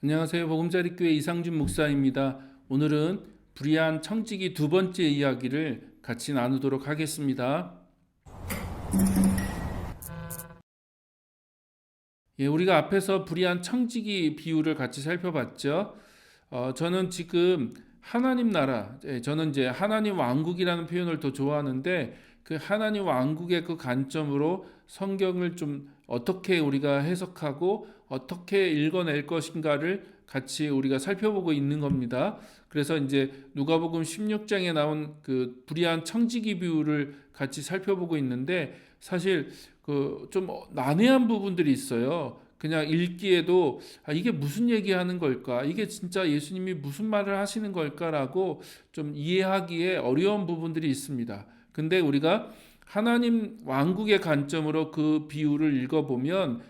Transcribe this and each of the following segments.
안녕하세요. 보금자리교회 이상준 목사입니다. 오늘은 불의한 청지기 두 번째 이야기를 같이 나누도록 하겠습니다. 우리가 앞에서 불의한 청지기 비유를 같이 살펴봤죠. 저는 지금 하나님 나라, 저는 이제 하나님 왕국이라는 표현을 더 좋아하는데 그 하나님 왕국의 그 관점으로 성경을 좀 어떻게 우리가 해석하고 어떻게 읽어낼 것인가를 같이 우리가 살펴보고 있는 겁니다. 그래서 이제 누가복음 16장에 나온 그 불의한 청지기 비유를 같이 살펴보고 있는데 사실 그 좀 난해한 부분들이 있어요. 그냥 읽기에도 이게 무슨 얘기하는 걸까? 이게 진짜 예수님이 무슨 말을 하시는 걸까라고 좀 이해하기에 어려운 부분들이 있습니다. 근데 우리가 하나님 왕국의 관점으로 그 비유를 읽어보면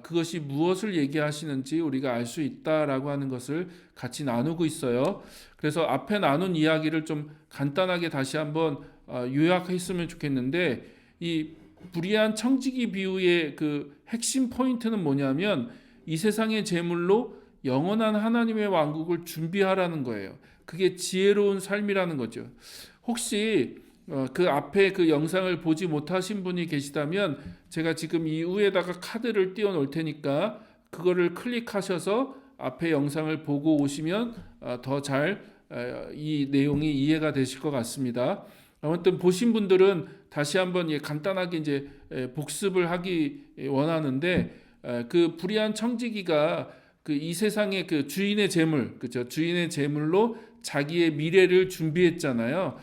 그것이 무엇을 얘기하시는지 우리가 알 수 있다라고 하는 것을 같이 나누고 있어요. 그래서 앞에 나눈 이야기를 좀 간단하게 다시 한번 요약했으면 좋겠는데 이 불의한 청지기 비유의 그 핵심 포인트는 뭐냐면 이 세상의 재물로 영원한 하나님의 왕국을 준비하라는 거예요. 그게 지혜로운 삶이라는 거죠. 혹시 그 앞에 그 영상을 보지 못하신 분이 계시다면 제가 지금 이 위에다가 카드를 띄워 놓을 테니까 그거를 클릭하셔서 앞에 영상을 보고 오시면 더 잘 이 내용이 이해가 되실 것 같습니다. 아무튼 보신 분들은 다시 한번 간단하게 이제 복습을 하기 원하는데 그 불의한 청지기가 그 이 세상의 그 주인의 재물, 그죠? 주인의 재물로 자기의 미래를 준비했잖아요.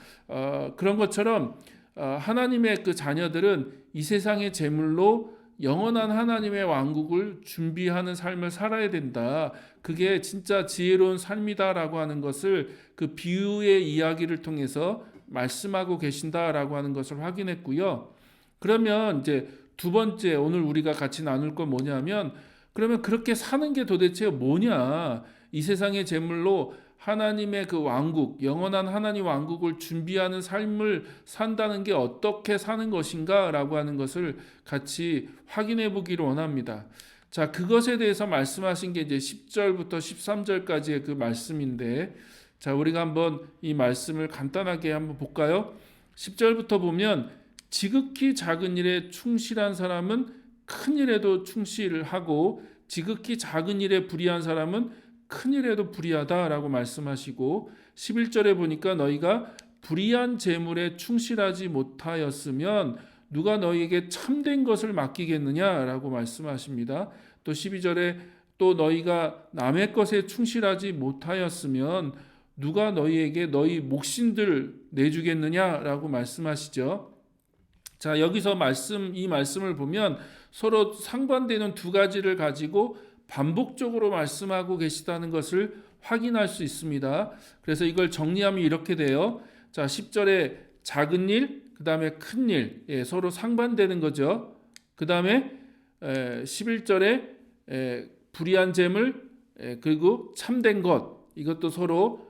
그런 것처럼 하나님의 그 자녀들은 이 세상의 재물로 영원한 하나님의 왕국을 준비하는 삶을 살아야 된다. 그게 진짜 지혜로운 삶이다라고 하는 것을 그 비유의 이야기를 통해서 말씀하고 계신다라고 하는 것을 확인했고요. 그러면 이제 두 번째 오늘 우리가 같이 나눌 건 뭐냐면 그러면 그렇게 사는 게 도대체 뭐냐? 이 세상의 재물로 하나님의 그 왕국, 영원한 하나님 왕국을 준비하는 삶을 산다는 게 어떻게 사는 것인가라고 하는 것을 같이 확인해 보기를 원합니다. 자, 그것에 대해서 말씀하신 게 이제 10절부터 13절까지의 그 말씀인데 자, 우리가 한번 이 말씀을 간단하게 한번 볼까요? 10절부터 보면 지극히 작은 일에 충실한 사람은 큰 일에도 충실을 하고 지극히 작은 일에 불의한 사람은 큰 일에도 불의하다라고 말씀하시고 11절에 보니까 너희가 불의한 재물에 충실하지 못하였으면 누가 너희에게 참된 것을 맡기겠느냐라고 말씀하십니다. 또 12절에 또 너희가 남의 것에 충실하지 못하였으면 누가 너희에게 너희 몫인들 내주겠느냐라고 말씀하시죠. 자, 여기서 이 말씀을 보면 서로 상반되는 두 가지를 가지고 반복적으로 말씀하고 계시다는 것을 확인할 수 있습니다. 그래서 이걸 정리하면 이렇게 돼요. 자, 10절에 작은 일, 그 다음에 큰 일, 서로 상반되는 거죠. 그 다음에 11절에 불의한 재물, 그리고 참된 것, 이것도 서로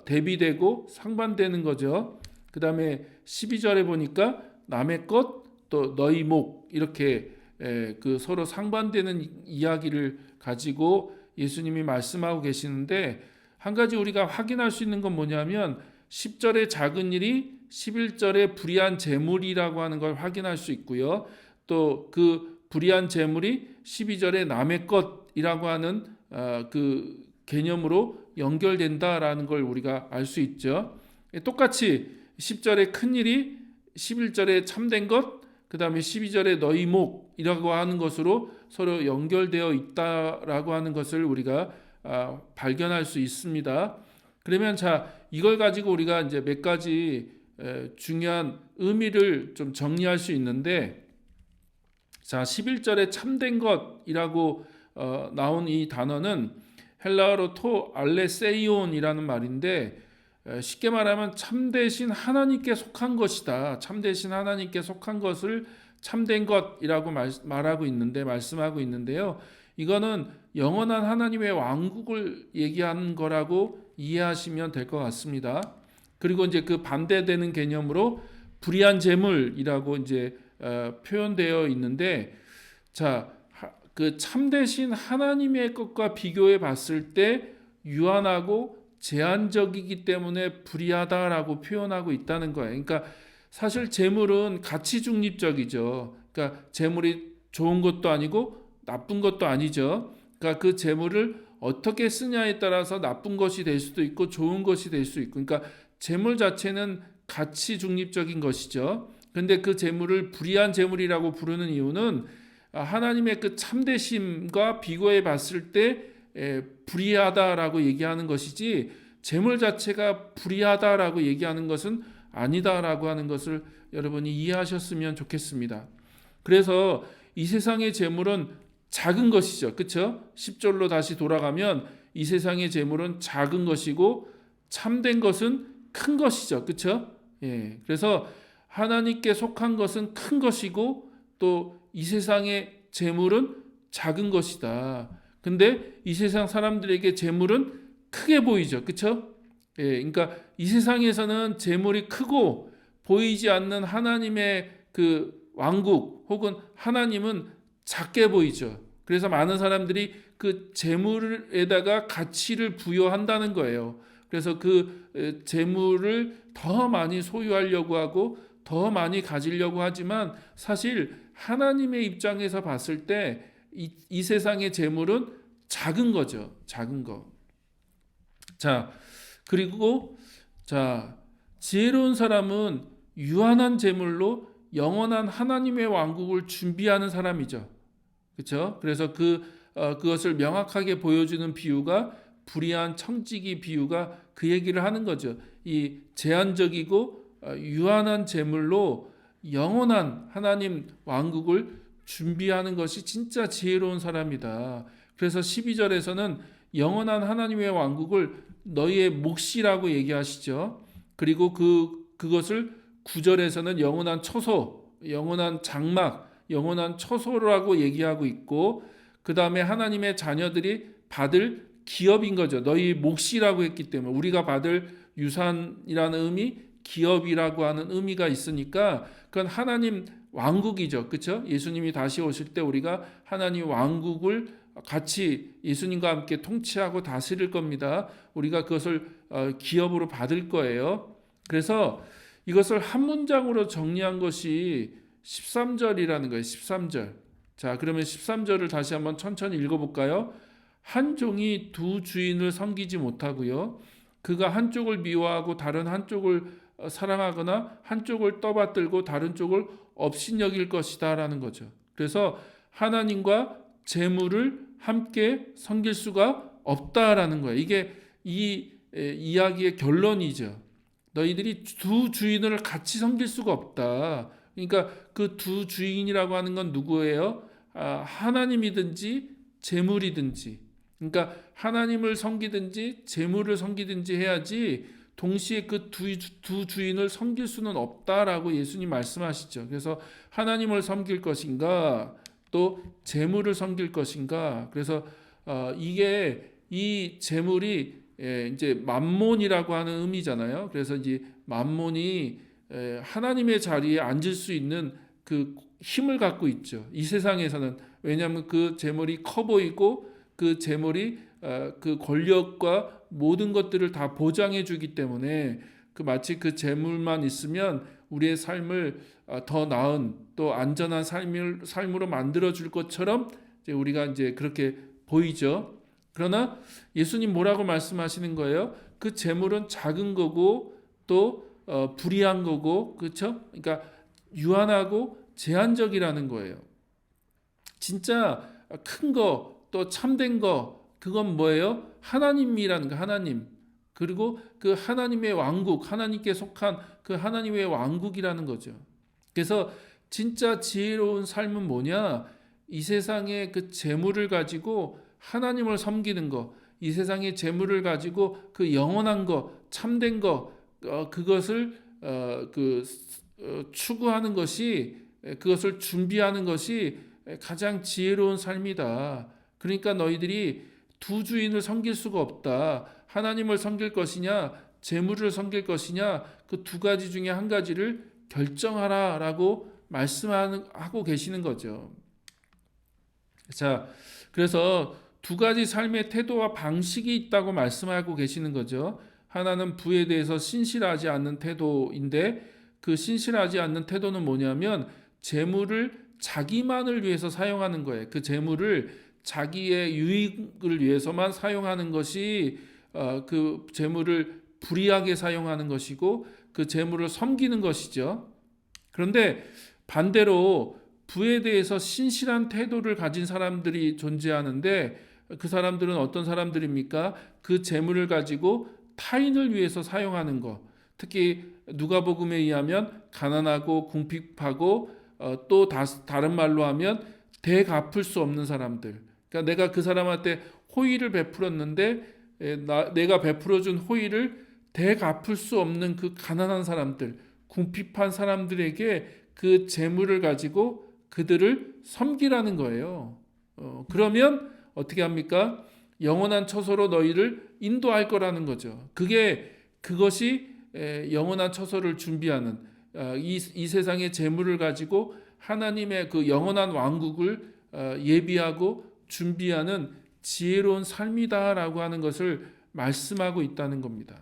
대비되고 상반되는 거죠. 그 다음에 12절에 보니까 남의 것, 또 너희 목, 이렇게 그 서로 상반되는 이야기를 가지고 예수님이 말씀하고 계시는데 한 가지 우리가 확인할 수 있는 건 뭐냐면 10절의 작은 일이 11절의 불의한 재물이라고 하는 걸 확인할 수 있고요. 또 그 불의한 재물이 12절의 남의 것이라고 하는 그 개념으로 연결된다라는 걸 우리가 알 수 있죠. 똑같이 10절의 큰 일이 11절에 참된 것, 그 다음에 12절에 너희 목이라고 하는 것으로 서로 연결되어 있다라고 하는 것을 우리가 발견할 수 있습니다. 그러면 자, 이걸 가지고 우리가 이제 몇 가지 중요한 의미를 좀 정리할 수 있는데 자, 11절에 참된 것이라고 나온 이 단어는 헬라어로 토 알레세이온이라는 말인데 쉽게 말하면 참되신 하나님께 속한 것이다. 참되신 하나님께 속한 것을 참된 것이라고 말씀하고 있는데요. 이거는 영원한 하나님의 왕국을 얘기하는 거라고 이해하시면 될 것 같습니다. 그리고 이제 그 반대되는 개념으로 불의한 재물이라고 이제 표현되어 있는데 자, 그 참되신 하나님의 것과 비교해 봤을 때 유한하고 제한적이기 때문에 불의하다라고 표현하고 있다는 거예요. 그러니까 사실 재물은 가치 중립적이죠. 그러니까 재물이 좋은 것도 아니고 나쁜 것도 아니죠. 그러니까 그 재물을 어떻게 쓰냐에 따라서 나쁜 것이 될 수도 있고 좋은 것이 될 수 있고, 그러니까 재물 자체는 가치 중립적인 것이죠. 근데 그 재물을 불의한 재물이라고 부르는 이유는 하나님의 그 참되심과 비교해 봤을 때 불의하다라고 얘기하는 것이지, 재물 자체가 불의하다라고 얘기하는 것은 아니다라고 하는 것을 여러분이 이해하셨으면 좋겠습니다. 그래서 이 세상의 재물은 작은 것이죠. 그렇죠? 10절로 다시 돌아가면 이 세상의 재물은 작은 것이고 참된 것은 큰 것이죠. 그렇죠? 예. 그래서 하나님께 속한 것은 큰 것이고 또 이 세상의 재물은 작은 것이다. 근데 이 세상 사람들에게 재물은 크게 보이죠. 그렇죠? 예. 그러니까 이 세상에서는 재물이 크고 보이지 않는 하나님의 그 왕국 혹은 하나님은 작게 보이죠. 그래서 많은 사람들이 그 재물에다가 가치를 부여한다는 거예요. 그래서 그 재물을 더 많이 소유하려고 하고 더 많이 가지려고 하지만 사실 하나님의 입장에서 봤을 때 이 세상의 재물은 작은 거죠. 작은 거. 자, 그리고 지혜로운 사람은 유한한 재물로 영원한 하나님의 왕국을 준비하는 사람이죠. 그렇죠? 그래서 그것을 명확하게 보여주는 비유가 불의한 청지기 비유가 그 얘기를 하는 거죠. 이 제한적이고 유한한 재물로 영원한 하나님 왕국을 준비하는 것이 진짜 지혜로운 사람이다. 그래서 12절에서는 영원한 하나님의 왕국을 너희의 몫이라고 얘기하시죠. 그리고 그것을 9절에서는 영원한 처소, 영원한 장막, 영원한 처소라고 얘기하고 있고, 그 다음에 하나님의 자녀들이 받을 기업인 거죠. 너희 몫이라고 했기 때문에 우리가 받을 유산이라는 의미, 기업이라고 하는 의미가 있으니까 그건 하나님 왕국이죠. 그렇죠? 예수님이 다시 오실 때 우리가 하나님 왕국을 같이 예수님과 함께 통치하고 다스릴 겁니다. 우리가 그것을 기업으로 받을 거예요. 그래서 이것을 한 문장으로 정리한 것이 13절이라는 거예요. 13절. 자, 그러면 13절을 다시 한번 천천히 읽어볼까요? 한 종이 두 주인을 섬기지 못하고요. 그가 한쪽을 미워하고 다른 한쪽을 사랑하거나 한쪽을 떠받들고 다른 쪽을 업신여길 것이다 라는 거죠. 그래서 하나님과 재물을 함께 섬길 수가 없다라는 거예요. 이게 이 이야기의 결론이죠. 너희들이 두 주인을 같이 섬길 수가 없다. 그러니까 그 두 주인이라고 하는 건 누구예요? 하나님이든지 재물이든지. 그러니까 하나님을 섬기든지 재물을 섬기든지 해야지 동시에 그 두 주인을 섬길 수는 없다라고 예수님 말씀하시죠. 그래서 하나님을 섬길 것인가 또 재물을 섬길 것인가. 그래서 이게 이 재물이 이제 만몬이라고 하는 의미잖아요. 그래서 이제 만몬이 하나님의 자리에 앉을 수 있는 그 힘을 갖고 있죠. 이 세상에서는. 왜냐하면 그 재물이 커 보이고 그 재물이 그 권력과 모든 것들을 다 보장해 주기 때문에 그 마치 그 재물만 있으면 우리의 삶을 더 나은 또 안전한 삶으로 만들어 줄 것처럼 이제 우리가 이제 그렇게 보이죠. 그러나 예수님 뭐라고 말씀하시는 거예요? 그 재물은 작은 거고 또 불의한 거고, 그렇죠? 그러니까 유한하고 제한적이라는 거예요. 진짜 큰 거 또 참된 거 그건 뭐예요? 하나님이라는 거, 하나님. 그리고 그 하나님의 왕국, 하나님께 속한 그 하나님의 왕국이라는 거죠. 그래서 진짜 지혜로운 삶은 뭐냐? 이 세상의 그 재물을 가지고 하나님을 섬기는 거, 이 세상의 재물을 가지고 그 영원한 거, 참된 거, 그것을 추구하는 것이, 그것을 준비하는 것이 가장 지혜로운 삶이다. 그러니까 너희들이 두 주인을 섬길 수가 없다. 하나님을 섬길 것이냐, 재물을 섬길 것이냐, 그 두 가지 중에 한 가지를 결정하라라고 말씀하고 계시는 거죠. 자, 그래서 두 가지 삶의 태도와 방식이 있다고 말씀하고 계시는 거죠. 하나는 부에 대해서 신실하지 않는 태도인데 그 신실하지 않는 태도는 뭐냐면 재물을 자기만을 위해서 사용하는 거예요. 그 재물을 자기의 유익을 위해서만 사용하는 것이 그 재물을 불이하게 사용하는 것이고 그 재물을 섬기는 것이죠. 그런데 반대로 부에 대해서 신실한 태도를 가진 사람들이 존재하는데 그 사람들은 어떤 사람들입니까? 그 재물을 가지고 타인을 위해서 사용하는 것. 특히 누가복음에 의하면 가난하고 궁핍하고 또 다른 말로 하면 되갚을 수 없는 사람들. 그러니까 내가 그 사람한테 호의를 베풀었는데 내가 베풀어준 호의를 되갚을 수 없는 그 가난한 사람들, 궁핍한 사람들에게 그 재물을 가지고 그들을 섬기라는 거예요. 그러면 어떻게 합니까? 영원한 처소로 너희를 인도할 거라는 거죠. 그것이 영원한 처소를 준비하는 이 세상의 재물을 가지고 하나님의 그 영원한 왕국을 예비하고 준비하는 지혜로운 삶이다라고 하는 것을 말씀하고 있다는 겁니다.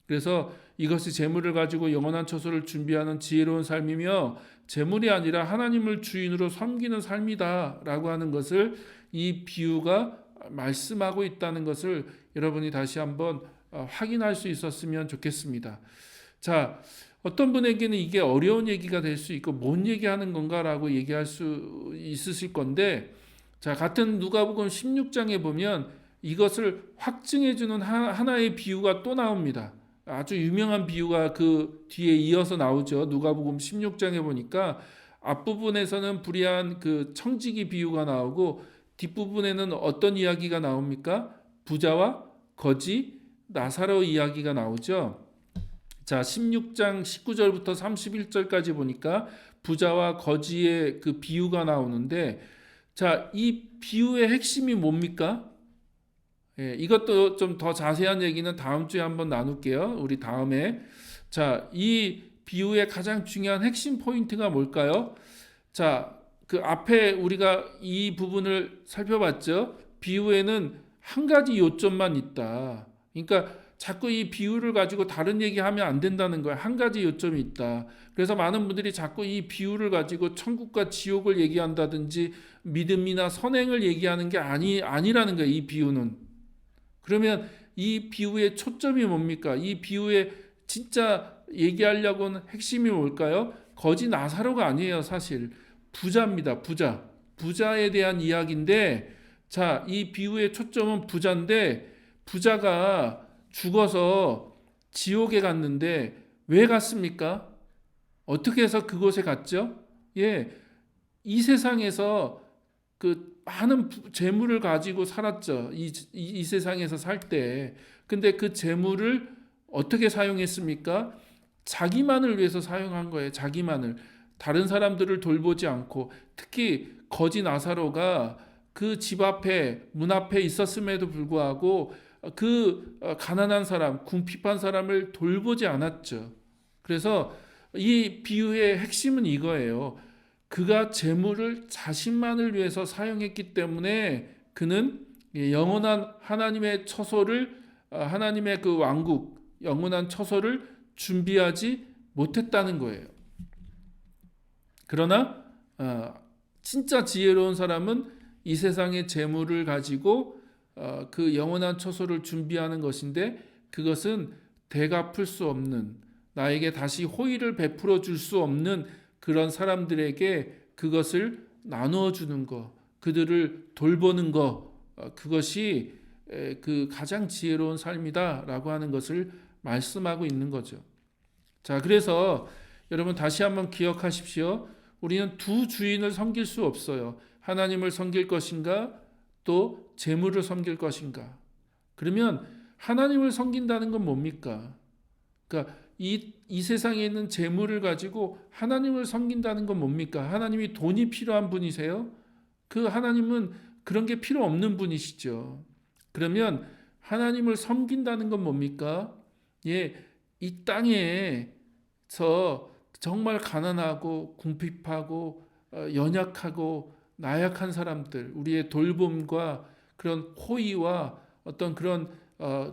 그래서 이것이 재물을 가지고 영원한 처소를 준비하는 지혜로운 삶이며 재물이 아니라 하나님을 주인으로 섬기는 삶이다라고 하는 것을 이 비유가 말씀하고 있다는 것을 여러분이 다시 한번 확인할 수 있었으면 좋겠습니다. 자, 어떤 분에게는 이게 어려운 얘기가 될 수 있고 뭔 얘기하는 건가라고 얘기할 수 있으실 건데 자, 같은 누가복음 16장에 보면 이것을 확증해 주는 하나의 비유가 또 나옵니다. 아주 유명한 비유가 그 뒤에 이어서 나오죠. 누가복음 16장에 보니까 앞부분에서는 불의한 그 청지기 비유가 나오고 뒷부분에는 어떤 이야기가 나옵니까? 부자와 거지 나사로 이야기가 나오죠. 자, 16장 19절부터 31절까지 보니까 부자와 거지의 그 비유가 나오는데 자, 이 비유의 핵심이 뭡니까? 이것도 좀 더 자세한 얘기는 다음 주에 한번 나눌게요. 우리 다음에. 자, 이 비유의 가장 중요한 핵심 포인트가 뭘까요? 자, 그 앞에 우리가 이 부분을 살펴봤죠. 비유에는 한 가지 요점만 있다. 그러니까 자꾸 이 비유를 가지고 다른 얘기하면 안 된다는 거야. 한 가지 요점이 있다. 그래서 많은 분들이 자꾸 이 비유를 가지고 천국과 지옥을 얘기한다든지 믿음이나 선행을 얘기하는 게 아니라는 거야. 이 비유는. 그러면 이 비유의 초점이 뭡니까? 이 비유의 진짜 얘기하려고는 핵심이 뭘까요? 거지 나사로가 아니에요, 사실. 부자입니다, 부자. 부자에 대한 이야기인데, 자, 이 비유의 초점은 부자인데, 부자가 죽어서 지옥에 갔는데, 왜 갔습니까? 어떻게 해서 그곳에 갔죠? 예, 이 세상에서 그 많은 재물을 가지고 살았죠. 이 세상에서 살 때. 근데 그 재물을 어떻게 사용했습니까? 자기만을 위해서 사용한 거예요. 자기만을. 다른 사람들을 돌보지 않고 특히 거지 나사로가 그 집 앞에 문 앞에 있었음에도 불구하고 그 가난한 사람, 궁핍한 사람을 돌보지 않았죠. 그래서 이 비유의 핵심은 이거예요. 그가 재물을 자신만을 위해서 사용했기 때문에 그는 영원한 하나님의 처소를 하나님의 그 왕국 영원한 처소를 준비하지 못했다는 거예요. 그러나 진짜 지혜로운 사람은 이 세상의 재물을 가지고 그 영원한 처소를 준비하는 것인데 그것은 되갚을 수 없는 나에게 다시 호의를 베풀어 줄 수 없는 그런 사람들에게 그것을 나누어 주는 것, 그들을 돌보는 것, 그것이 그 가장 지혜로운 삶이다라고 하는 것을 말씀하고 있는 거죠. 자, 그래서 여러분 다시 한번 기억하십시오. 우리는 두 주인을 섬길 수 없어요. 하나님을 섬길 것인가, 또 재물을 섬길 것인가. 그러면 하나님을 섬긴다는 건 뭡니까? 그러니까 이 세상에 있는 재물을 가지고 하나님을 섬긴다는 건 뭡니까? 하나님이 돈이 필요한 분이세요? 그 하나님은 그런 게 필요 없는 분이시죠. 그러면 하나님을 섬긴다는 건 뭡니까? 예, 이 땅에서 정말 가난하고 궁핍하고 연약하고 나약한 사람들, 우리의 돌봄과 그런 호의와 어떤 그런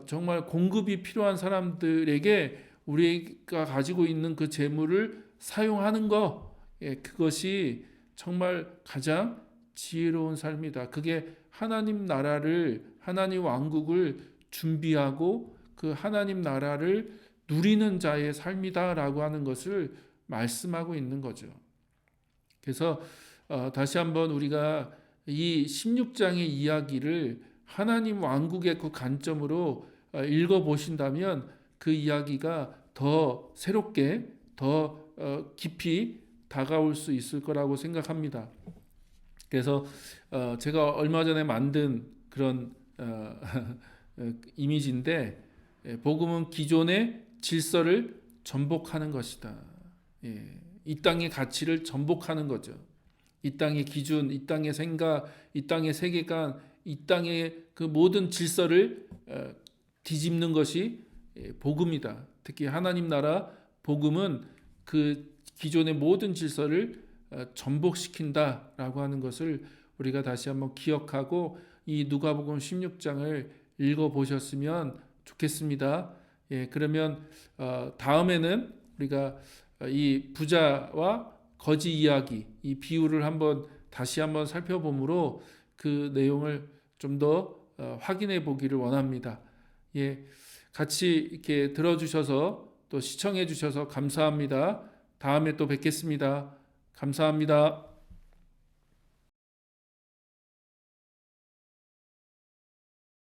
정말 공급이 필요한 사람들에게 우리가 가지고 있는 그 재물을 사용하는 거, 그것이 정말 가장 지혜로운 삶이다. 그게 하나님 나라를, 하나님 왕국을 준비하고 그 하나님 나라를 누리는 자의 삶이다라고 하는 것을 말씀하고 있는 거죠. 그래서 다시 한번 우리가 이 16장의 이야기를 하나님 왕국의 그 관점으로 읽어 보신다면 그 이야기가 더 새롭게 더 깊이 다가올 수 있을 거라고 생각합니다. 그래서 제가 얼마 전에 만든 그런 이미지인데, 복음은 기존의 질서를 전복하는 것이다. 이 땅의 가치를 전복하는 거죠. 이 땅의 기준, 이 땅의 생각, 이 땅의 세계관, 이 땅의 그 모든 질서를 뒤집는 것이 복음이다. 특히 하나님 나라 복음은 그 기존의 모든 질서를 전복시킨다라고 하는 것을 우리가 다시 한번 기억하고 이 누가복음 16장을 읽어보셨으면 좋겠습니다. 그러면 다음에는 우리가 이 부자와 거지 이야기, 이 비유를 다시 한번 살펴보므로 그 내용을 좀 더 확인해 보기를 원합니다. 같이 이렇게 들어주셔서 또 시청해 주셔서 감사합니다. 다음에 또 뵙겠습니다. 감사합니다.